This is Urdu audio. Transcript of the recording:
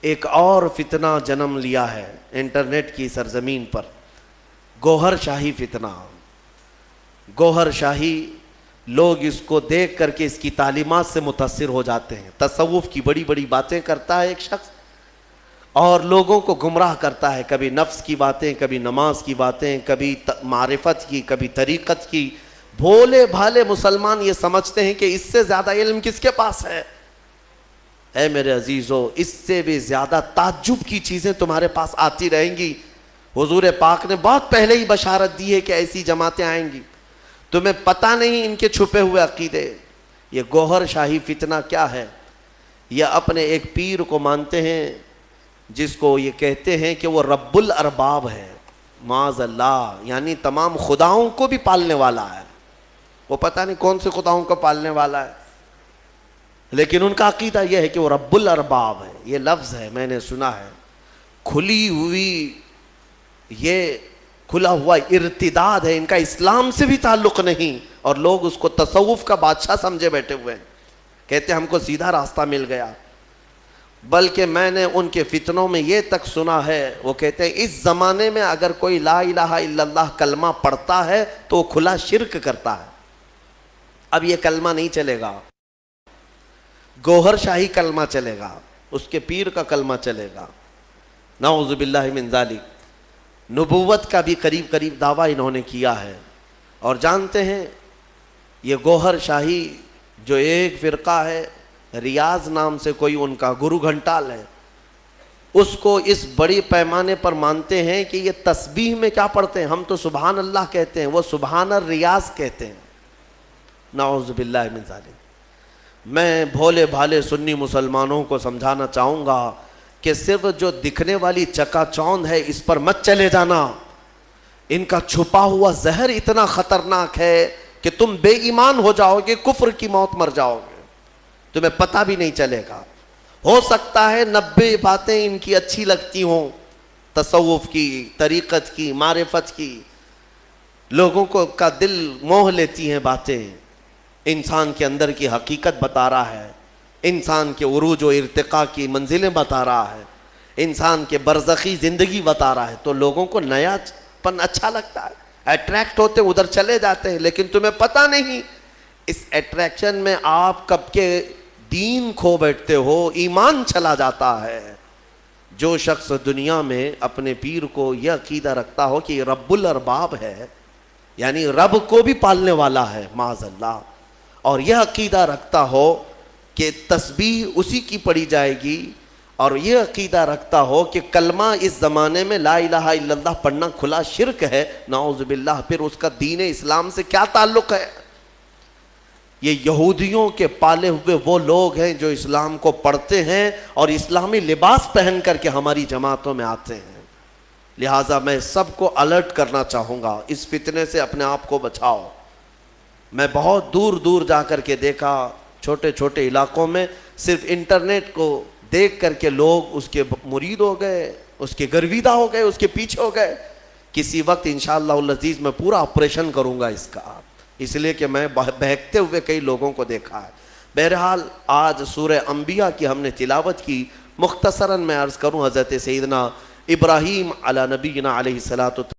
ایک اور فتنہ جنم لیا ہے انٹرنیٹ کی سرزمین پر، گوہر شاہی فتنہ۔ گوہر شاہی، لوگ اس کو دیکھ کر کے اس کی تعلیمات سے متاثر ہو جاتے ہیں۔ تصوف کی بڑی بڑی باتیں کرتا ہے ایک شخص اور لوگوں کو گمراہ کرتا ہے، کبھی نفس کی باتیں، کبھی نماز کی باتیں، کبھی معرفت کی، کبھی طریقت کی۔ بھولے بھالے مسلمان یہ سمجھتے ہیں کہ اس سے زیادہ علم کس کے پاس ہے؟ اے میرے عزیزو، اس سے بھی زیادہ تعجب کی چیزیں تمہارے پاس آتی رہیں گی۔ حضور پاک نے بہت پہلے ہی بشارت دی ہے کہ ایسی جماعتیں آئیں گی، تمہیں پتہ نہیں ان کے چھپے ہوئے عقیدے۔ یہ گوہر شاہی فتنہ کیا ہے؟ یہ اپنے ایک پیر کو مانتے ہیں جس کو یہ کہتے ہیں کہ وہ رب الارباب ہے، معاذ اللہ، یعنی تمام خداؤں کو بھی پالنے والا ہے۔ وہ پتہ نہیں کون سے خداؤں کو پالنے والا ہے، لیکن ان کا عقیدہ یہ ہے کہ وہ رب الارباب ہے۔ یہ لفظ ہے، میں نے سنا ہے، کھلی ہوئی، یہ کھلا ہوا ارتداد ہے، ان کا اسلام سے بھی تعلق نہیں، اور لوگ اس کو تصوف کا بادشاہ سمجھے بیٹھے ہوئے ہیں، کہتے ہیں ہم کو سیدھا راستہ مل گیا۔ بلکہ میں نے ان کے فتنوں میں یہ تک سنا ہے، وہ کہتے ہیں اس زمانے میں اگر کوئی لا الہ الا اللہ کلمہ پڑھتا ہے تو وہ کھلا شرک کرتا ہے۔ اب یہ کلمہ نہیں چلے گا، گوہر شاہی کلمہ چلے گا، اس کے پیر کا کلمہ چلے گا، نعوذ باللہ من ذالک۔ نبوت کا بھی قریب قریب دعویٰ انہوں نے کیا ہے۔ اور جانتے ہیں یہ گوہر شاہی جو ایک فرقہ ہے، ریاض نام سے کوئی ان کا گرو گھنٹال ہے، اس کو اس بڑی پیمانے پر مانتے ہیں کہ یہ تسبیح میں کیا پڑھتے ہیں؟ ہم تو سبحان اللہ کہتے ہیں، وہ سبحان الریاض کہتے ہیں، نعوذ باللہ من ذالک۔ میں بھولے بھالے سنی مسلمانوں کو سمجھانا چاہوں گا کہ صرف جو دکھنے والی چکا چوند ہے اس پر مت چلے جانا۔ ان کا چھپا ہوا زہر اتنا خطرناک ہے کہ تم بے ایمان ہو جاؤ گے، کفر کی موت مر جاؤ گے، تمہیں پتہ بھی نہیں چلے گا۔ ہو سکتا ہے 90 باتیں ان کی اچھی لگتی ہوں، تصوف کی، طریقت کی، معرفت کی، لوگوں کو کا دل موہ لیتی ہیں باتیں، انسان کے اندر کی حقیقت بتا رہا ہے، انسان کے عروج و ارتقاء کی منزلیں بتا رہا ہے، انسان کے برزخی زندگی بتا رہا ہے، تو لوگوں کو نیا پن اچھا لگتا ہے، اٹریکٹ ہوتے ادھر چلے جاتے ہیں، لیکن تمہیں پتہ نہیں اس اٹریکشن میں آپ کب کے دین کھو بیٹھتے ہو، ایمان چلا جاتا ہے۔ جو شخص دنیا میں اپنے پیر کو یہ عقیدہ رکھتا ہو کہ یہ رب الارباب ہے، یعنی رب کو بھی پالنے والا ہے، معاذ اللہ، اور یہ عقیدہ رکھتا ہو کہ تسبیح اسی کی پڑھی جائے گی، اور یہ عقیدہ رکھتا ہو کہ کلمہ اس زمانے میں لا الہ الا اللہ پڑھنا کھلا شرک ہے، نعوذ باللہ، پھر اس کا دین اسلام سے کیا تعلق ہے؟ یہ یہودیوں کے پالے ہوئے وہ لوگ ہیں جو اسلام کو پڑھتے ہیں اور اسلامی لباس پہن کر کے ہماری جماعتوں میں آتے ہیں۔ لہٰذا میں سب کو الرٹ کرنا چاہوں گا، اس فتنے سے اپنے آپ کو بچاؤ۔ میں بہت دور دور جا کر کے دیکھا، چھوٹے چھوٹے علاقوں میں صرف انٹرنیٹ کو دیکھ کر کے لوگ اس کے مرید ہو گئے، اس کے گرویدہ ہو گئے، اس کے پیچھے ہو گئے۔ کسی وقت انشاءاللہ العزیز میں پورا آپریشن کروں گا اس کا، اس لیے کہ میں بہکتے ہوئے کئی لوگوں کو دیکھا ہے۔ بہرحال آج سورہ انبیاء کی ہم نے تلاوت کی، مختصراً میں عرض کروں، حضرت سیدنا ابراہیم علی نبینا علیہ الصلوۃ